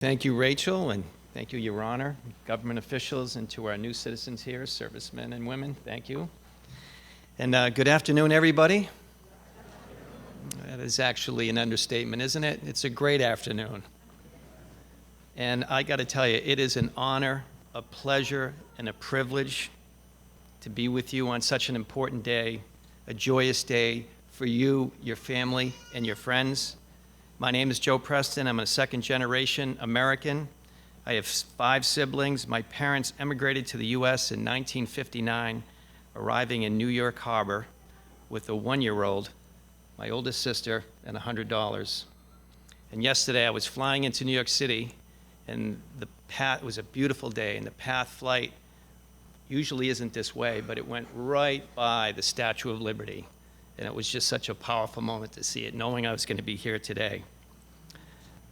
Thank you, Rachel, and thank you, Your Honor, government officials, and to our new citizens here, servicemen and women, thank you. And good afternoon, everybody. That is actually an understatement, isn't it? It's a great afternoon. And I got to tell you, it is an honor, a pleasure, and a privilege to be with you on such an important day, a joyous day for you, your family, and your friends. My name is Joe Preston. I'm a second-generation American. I have 5 siblings. My parents emigrated to the U.S. in 1959, arriving in New York Harbor with a 1-year-old, my oldest sister, and $100. And yesterday I was flying into New York City, and it was a beautiful day, and the path flight usually isn't this way, but it went right by the Statue of Liberty. And it was just such a powerful moment to see it, knowing I was going to be here today.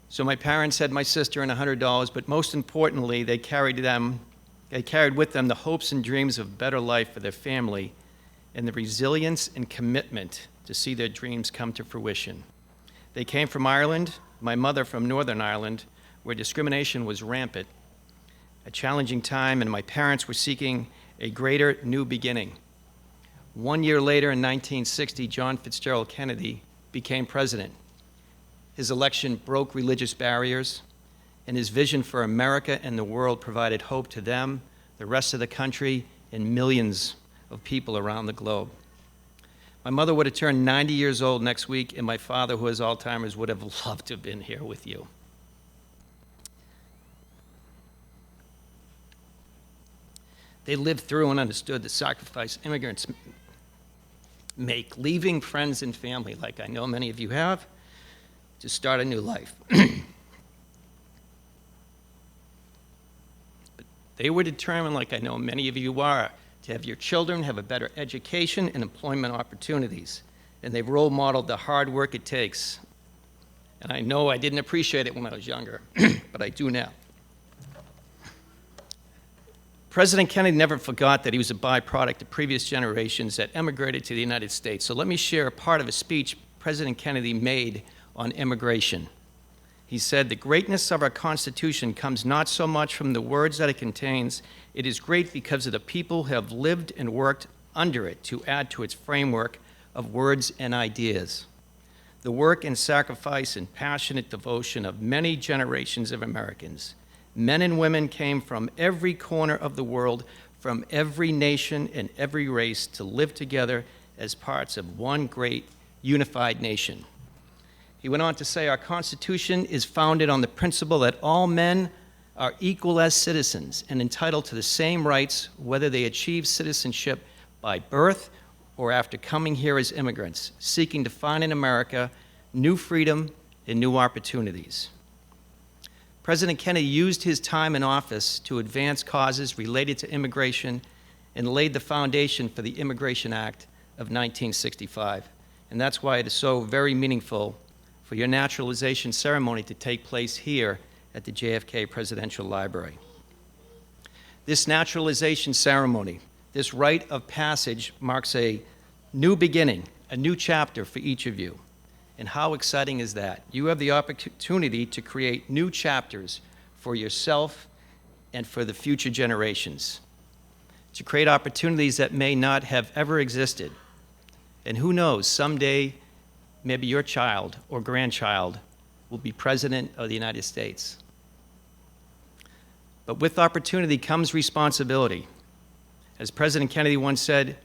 So my parents had my sister and $100, but most importantly, they carried with them the hopes and dreams of a better life for their family and the resilience and commitment to see their dreams come to fruition. They came from Ireland, my mother from Northern Ireland, where discrimination was rampant, a challenging time, and my parents were seeking a greater new beginning. 1 year later, in 1960, John Fitzgerald Kennedy became president. His election broke religious barriers, and his vision for America and the world provided hope to them, the rest of the country, and millions of people around the globe. My mother would have turned 90 years old next week, and my father, who has Alzheimer's, would have loved to have been here with you. They lived through and understood the sacrifice immigrants make, leaving friends and family, like I know many of you have, to start a new life. But they were determined, like I know many of you are, to have your children have a better education and employment opportunities. And they've role modeled the hard work it takes. And I know I didn't appreciate it when I was younger, but I do now. President Kennedy never forgot that he was a byproduct of previous generations that emigrated to the United States. So let me share a part of a speech President Kennedy made on immigration. He said, "The greatness of our Constitution comes not so much from the words that it contains. It is great because of the people who have lived and worked under it to add to its framework of words and ideas. The work and sacrifice and passionate devotion of many generations of Americans. Men and women came from every corner of the world, from every nation and every race to live together as parts of one great unified nation." He went on to say, "Our Constitution is founded on the principle that all men are equal as citizens and entitled to the same rights, whether they achieve citizenship by birth or after coming here as immigrants, seeking to find in America new freedom and new opportunities." President Kennedy used his time in office to advance causes related to immigration and laid the foundation for the Immigration Act of 1965. And that's why it is so very meaningful for your naturalization ceremony to take place here at the JFK Presidential Library. This naturalization ceremony, this rite of passage, marks a new beginning, a new chapter for each of you. And how exciting is that? You have the opportunity to create new chapters for yourself and for the future generations, to create opportunities that may not have ever existed. And who knows, someday, maybe your child or grandchild will be president of the United States. But with opportunity comes responsibility. As President Kennedy once said,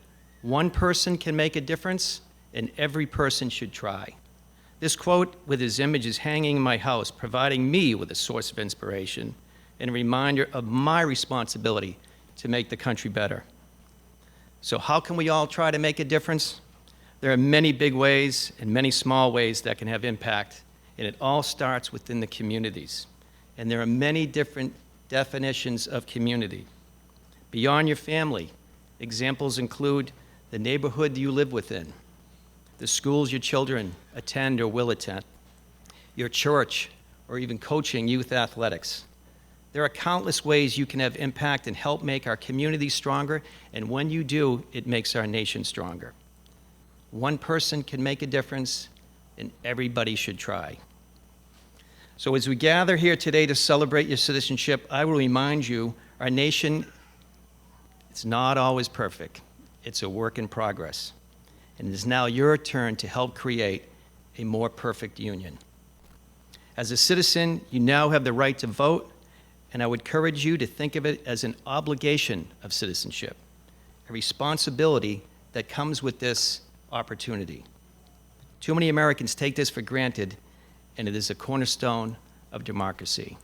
"One person can make a difference, and every person should try." This quote with his image is hanging in my house, providing me with a source of inspiration and a reminder of my responsibility to make the country better. So how can we all try to make a difference? There are many big ways and many small ways that can have impact, and it all starts within the communities. And there are many different definitions of community. Beyond your family, examples include the neighborhood you live within, the schools your children attend or will attend, your church, or even coaching youth athletics. There are countless ways you can have impact and help make our community stronger, and when you do, it makes our nation stronger. One person can make a difference, and everybody should try. So as we gather here today to celebrate your citizenship, I will remind you, our nation, it's not always perfect. It's a work in progress. And it is now your turn to help create a more perfect union. As a citizen, you now have the right to vote, and I would encourage you to think of it as an obligation of citizenship, a responsibility that comes with this opportunity. Too many Americans take this for granted, and it is a cornerstone of democracy.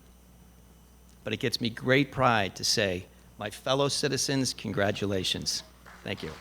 But it gives me great pride to say, my fellow citizens, congratulations. Thank you.